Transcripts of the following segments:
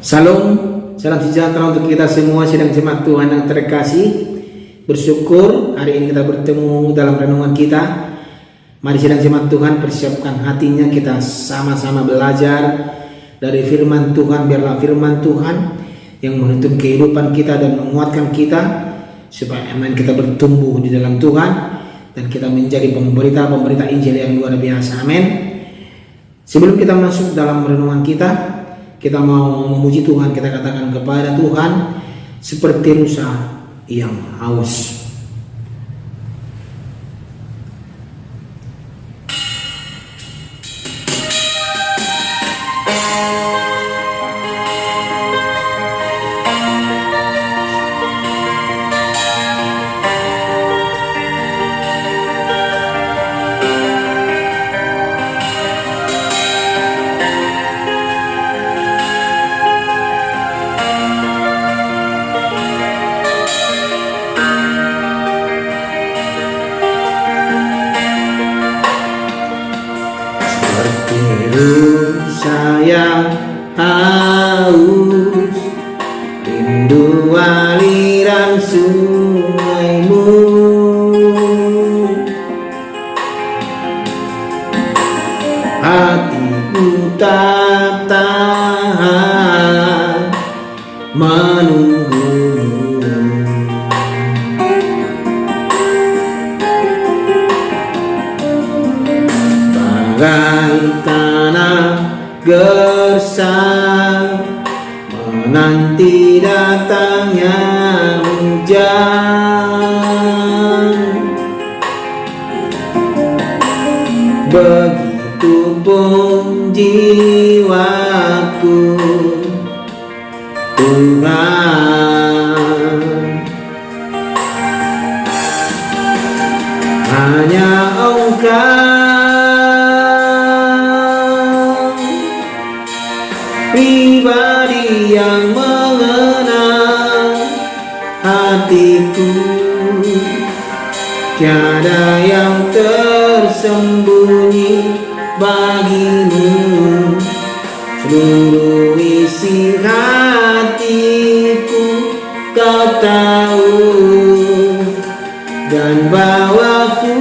Salam, salam sejahtera untuk kita semua sidang jemaat Tuhan yang terkasih. Bersyukur hari ini kita bertemu dalam renungan kita. Mari sidang jemaat Tuhan persiapkan hatinya, kita sama-sama belajar dari firman Tuhan. Biarlah firman Tuhan yang menuntun kehidupan kita dan menguatkan kita, supaya iman kita bertumbuh di dalam Tuhan dan kita menjadi pemberita Injil yang luar biasa. Amin. Sebelum kita masuk dalam renungan kita mau memuji Tuhan. Kita katakan kepada Tuhan seperti rusa yang haus. Saya haus, rindu aliran sungaimu. Hatiku tak tahan menunggumu. Bagai tanah gersang menanti datangnya hujan, begitupun jiwaku Tuhan, hanya Engkau pribadi yang mengenal hatiku. Tiada yang tersembunyi bagimu. Seluruh isi hatiku Kau tahu, dan bawaku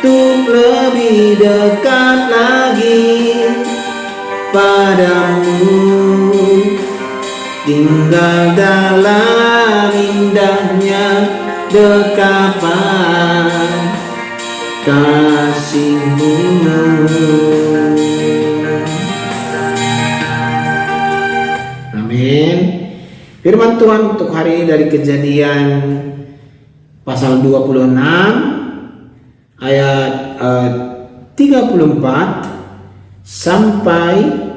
untuk lebih dekat lagi padamu, tinggal dalam indahnya dekapan kasih-Mu. Amin. Firman Tuhan untuk hari ini dari Kejadian pasal 26 ayat 34 sampai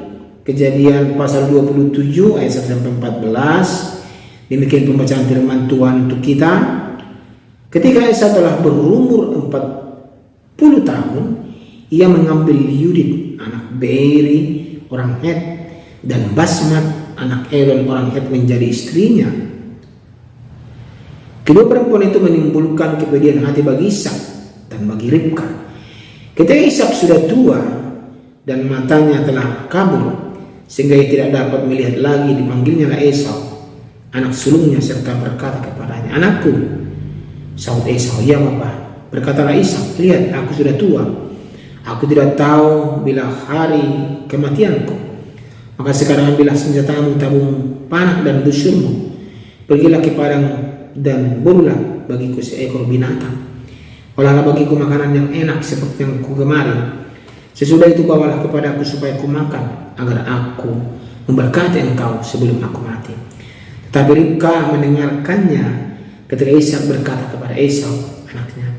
Kejadian pasal 27 ayat 1 sampai 14. Demikian pembacaan firman Tuhan untuk kita. Ketika Esa telah berumur 40 tahun, ia mengambil Yudit anak Beeri orang Het dan Basmat anak Elon orang Het menjadi istrinya. Kedua perempuan itu menimbulkan kepedihan hati bagi Ishak dan bagi Ribka. Ketika Ishak sudah tua dan matanya telah kabur, sehingga ia tidak dapat melihat lagi, dipanggilnya Esau anak sulungnya serta berkata kepadanya, "Anakku." Sahut Esau, "Ya Bapa." Berkatalah Ishak, "Lihat, aku sudah tua, aku tidak tahu bila hari kematianku. Maka sekarang ambillah senjatamu, tabung panah dan busurmu, pergilah ke padang dan burulah bagiku seekor binatang. Olahlah bagiku makanan yang enak seperti yang ku gemari. Sesudah itu bawalah kepadaku supaya ku makan, agar aku memberkati engkau sebelum aku mati." Tetapi Ribka mendengarkannya ketika Ishak berkata kepada Esau anaknya.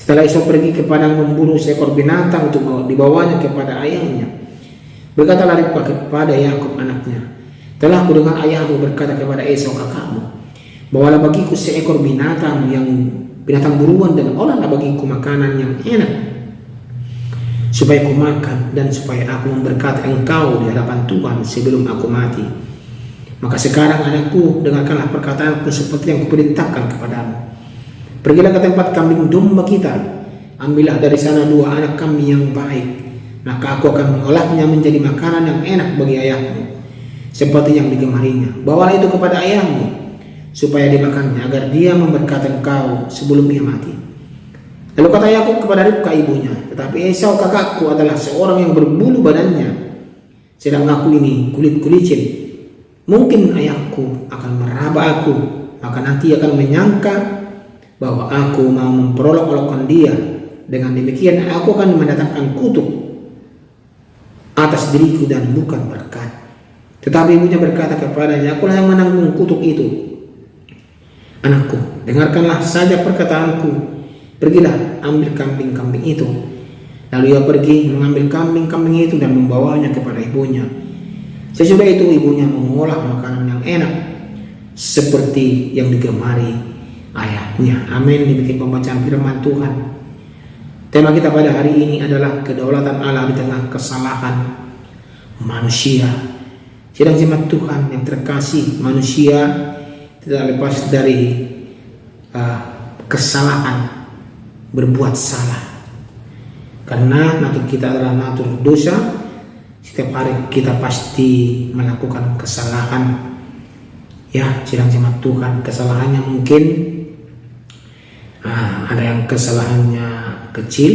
Setelah Esau pergi ke padang memburu seekor binatang untuk dibawanya kepada ayahnya, berkatalah Ribka kepada Yakub anaknya, "Telah aku dengar ayahmu berkata kepada Esau kakakmu, bawalah bagiku seekor binatang buruan dan olahlah bagiku makanan yang enak, supaya aku makan dan supaya aku memberkati engkau di hadapan Tuhan sebelum aku mati. Maka sekarang anakku, dengarkanlah perkataanku seperti yang kuperintahkan kepadamu. Pergilah ke tempat kambing domba kita, ambillah dari sana 2 anak kambing yang baik, maka aku akan mengolahnya menjadi makanan yang enak bagi ayahmu, seperti yang digemarinya. Bawalah itu kepada ayahmu, supaya dimakannya, agar dia memberkati engkau sebelum ia mati. Lalu kata Yakub kepada Ribka ibunya, tetapi Esau kakakku adalah seorang yang berbulu badannya, sedang aku ini kulit-kulicin. Mungkin ayahku akan meraba aku, maka nanti akan menyangka bahwa aku mau memperolok-olokkan dia. Dengan demikian aku akan mendatangkan kutuk atas diriku dan bukan berkat. Tetapi ibunya berkata kepadanya, akulah yang menanggung kutuk itu. Anakku, dengarkanlah saja perkataanku. Pergilah, ambil kambing-kambing itu. Lalu ia pergi mengambil kambing-kambing itu dan membawanya kepada ibunya. Sesudah itu ibunya mengolah makanan yang enak seperti yang digemari ayahnya. Amin. Demikian pembacaan firman Tuhan. Tema kita pada hari ini adalah kedaulatan Allah di tengah kesalahan manusia. Sidang jemaat Tuhan yang terkasih, manusia tidak lepas dari kesalahan, berbuat salah. Karena natur kita adalah natur dosa. Setiap hari kita pasti melakukan kesalahan. Ya, sidang jemaat Tuhan, kesalahannya mungkin ada yang kesalahannya kecil,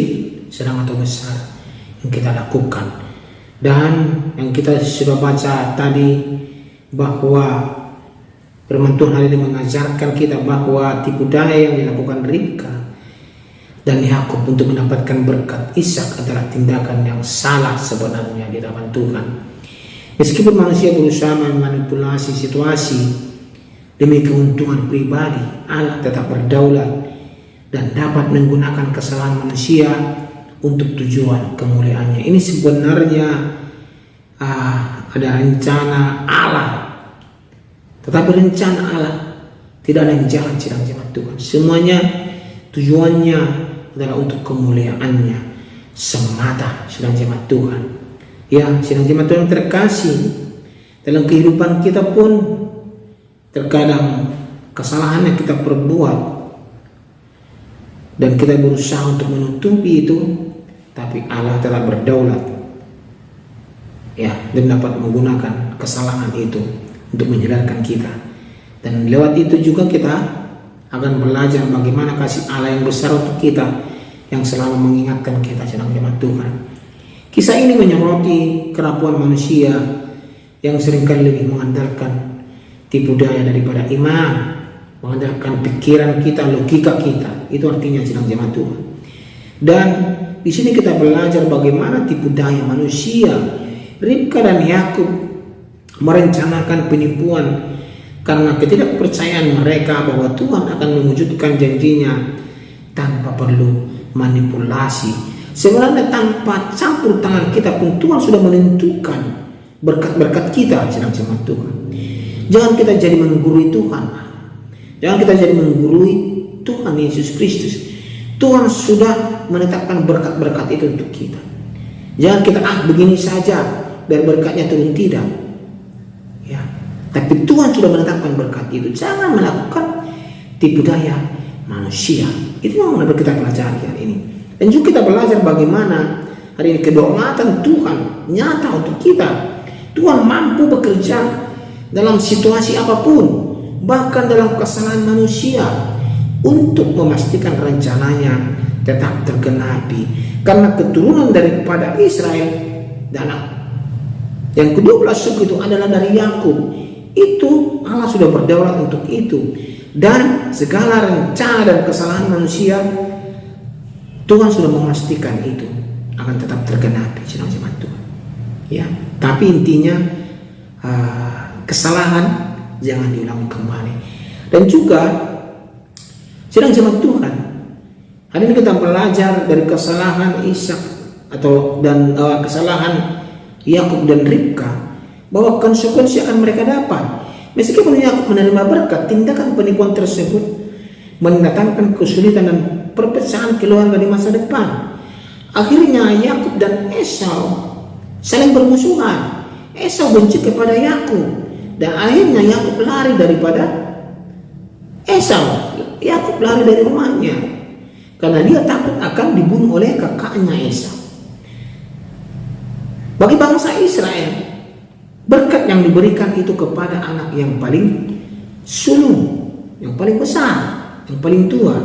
sedang atau besar yang kita lakukan. Dan yang kita sudah baca tadi bahwa firman Tuhan hari ini mengajarkan kita bahwa tipu daya yang dilakukan Ribka dan Yakub untuk mendapatkan berkat Ishak adalah tindakan yang salah sebenarnya di hadapan Tuhan. Meskipun manusia berusaha memanipulasi situasi demi keuntungan pribadi, Allah tetap berdaulat dan dapat menggunakan kesalahan manusia untuk tujuan kemuliaannya. Ini sebenarnya ada rencana Allah, tetapi rencana Allah tidak ada yang jalan, sidang jemaat Tuhan. Semuanya tujuannya adalah untuk kemuliaannya semata, sidang jemaat Tuhan. Ya, sidang jemaat Tuhan terkasih, dalam kehidupan kita pun terkadang kesalahan yang kita perbuat dan kita berusaha untuk menutupi itu, tapi Allah telah berdaulat, ya, dan dapat menggunakan kesalahan itu untuk menyadarkan kita. Dan lewat itu juga kita akan belajar bagaimana kasih Allah yang besar untuk kita, yang selalu mengingatkan kita, sedang jemaat Tuhan. Kisah ini menyoroti kerapuan manusia yang seringkali lebih mengandalkan tipu daya daripada iman, mengandalkan pikiran kita, logika kita. Itu artinya, sedang jemaat Tuhan. Dan di sini kita belajar bagaimana tipu daya manusia. Ribka dan Yakub merencanakan penipuan karena ketidakpercayaan mereka bahwa Tuhan akan mewujudkan janjinya tanpa perlu manipulasi. Sebenarnya tanpa campur tangan kita pun Tuhan sudah menentukan berkat-berkat kita, sedang jemaat Tuhan. Jangan kita jadi menggurui Tuhan. Jangan kita jadi menggurui Tuhan Yesus Kristus. Tuhan sudah menetapkan berkat-berkat itu untuk kita. Jangan kita begini saja biar berkatnya turun, tidak. Ya, tapi Tuhan sudah menetapkan berkat itu. Jangan melakukan tipu daya manusia. Itu yang dapat kita pelajari hari ini. Dan juga kita belajar bagaimana hari ini kedaulatan Tuhan nyata untuk kita. Tuhan mampu bekerja dalam situasi apapun, bahkan dalam kesalahan manusia, untuk memastikan rencananya tetap tergenapi. Karena keturunan daripada Israel dan yang ke-12 suku itu adalah dari Yakub. Itu Allah sudah berdaulat untuk itu. Dan segala rencana dan kesalahan manusia, Tuhan sudah memastikan itu akan tetap tergenapi, sedang jemaat Tuhan. Ya, tapi intinya kesalahan jangan diulangi kembali. Dan juga sedang jemaat Tuhan, hari ini kita belajar dari kesalahan Ishak dan kesalahan Yakub dan Ribka, bahwa konsekuensi akan mereka dapat. Meskipun Yakub menerima berkat, tindakan penipuan tersebut mendatangkan kesulitan dan perpecahan keluarga di masa depan. Akhirnya Yakub dan Esau saling bermusuhan. Esau benci kepada Yakub, dan akhirnya Yakub lari daripada Esau. Yakub lari dari rumahnya karena dia takut akan dibunuh oleh kakaknya Esau. Bagi bangsa Israel, berkat yang diberikan itu kepada anak yang paling sulung, yang paling besar, yang paling tua,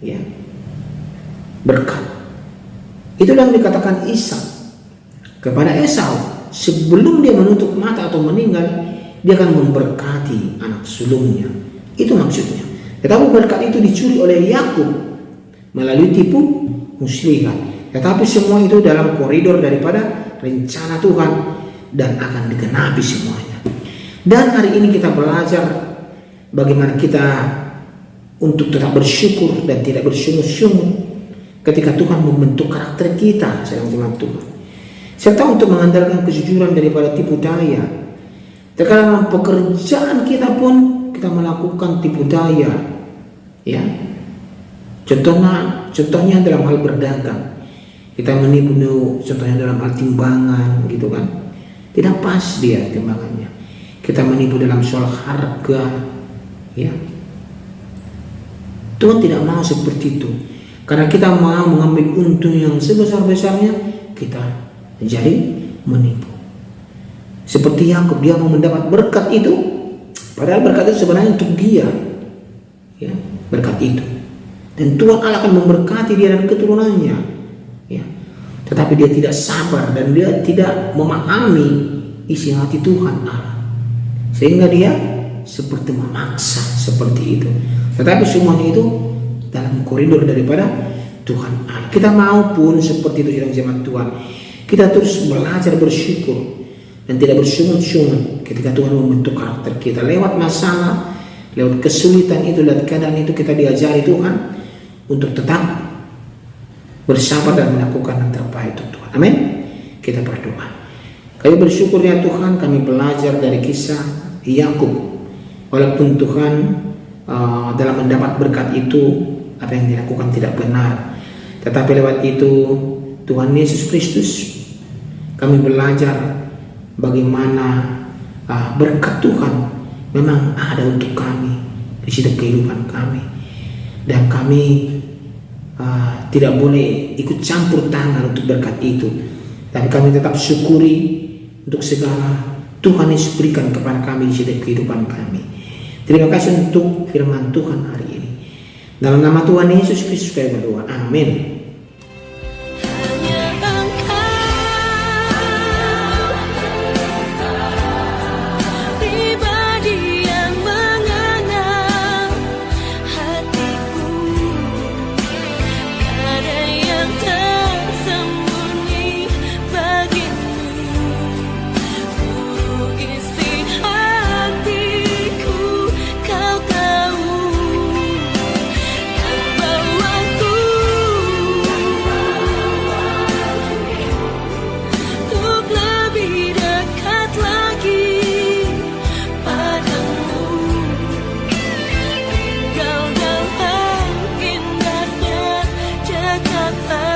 ya, berkat. Itulah yang dikatakan Ishak kepada Esau, sebelum dia menutup mata atau meninggal, dia akan memberkati anak sulungnya. Itu maksudnya. Tetapi berkat itu dicuri oleh Yakub melalui tipu muslihat. Tetapi semua itu dalam koridor daripada rencana Tuhan dan akan digenapi semuanya. Dan hari ini kita belajar bagaimana kita untuk tetap bersyukur dan tidak bersungut-sungut ketika Tuhan membentuk karakter kita, sayang jemaat Tuhan. Serta untuk mengandalkan kejujuran daripada tipu daya. Terkadang pekerjaan kita pun kita melakukan tipu daya, ya. Contohnya dalam hal berdagang, kita menipu, contohnya dalam hal timbangan, gitu kan? Tidak pas dia timbangannya. Kita menipu dalam soal harga, ya. Tuhan tidak mau seperti itu. Karena kita mau mengambil untung yang sebesar-besarnya, kita menjadi menipu. Seperti Yakub, dia mau mendapat berkat itu, padahal berkat itu sebenarnya untuk dia, ya, berkat itu. Dan Tuhan Allah akan memberkati dia dan keturunannya, ya. Tetapi dia tidak sabar dan dia tidak memahami isi hati Tuhan Allah, sehingga dia seperti memaksa seperti itu. Tetapi semuanya itu dalam koridor daripada Tuhan Allah. Kita maupun seperti itu, jemaat Tuhan. Kita terus belajar bersyukur dan tidak bersungut-sungut ketika Tuhan membentuk karakter kita lewat masalah, lewat kesulitan itu, lewat keadaan itu. Kita diajari Tuhan untuk tetap bersabar dan melakukan yang terbaik untuk Tuhan. Amin. Kita berdoa. Kami bersyukur ya Tuhan, kami belajar dari kisah Yakub. Walaupun Tuhan dalam mendapat berkat itu apa yang dilakukan tidak benar, tetapi lewat itu Tuhan Yesus Kristus, kami belajar bagaimana berkat Tuhan memang ada untuk kami di setiap kehidupan kami, dan kami tidak boleh ikut campur tangan untuk berkat itu, tapi kami tetap syukuri untuk segala Tuhan Yesus berikan kepada kami di setiap kehidupan kami. Terima kasih untuk firman Tuhan hari ini. Dalam nama Tuhan Yesus Kristus kami berdoa. Amin. Jakarta.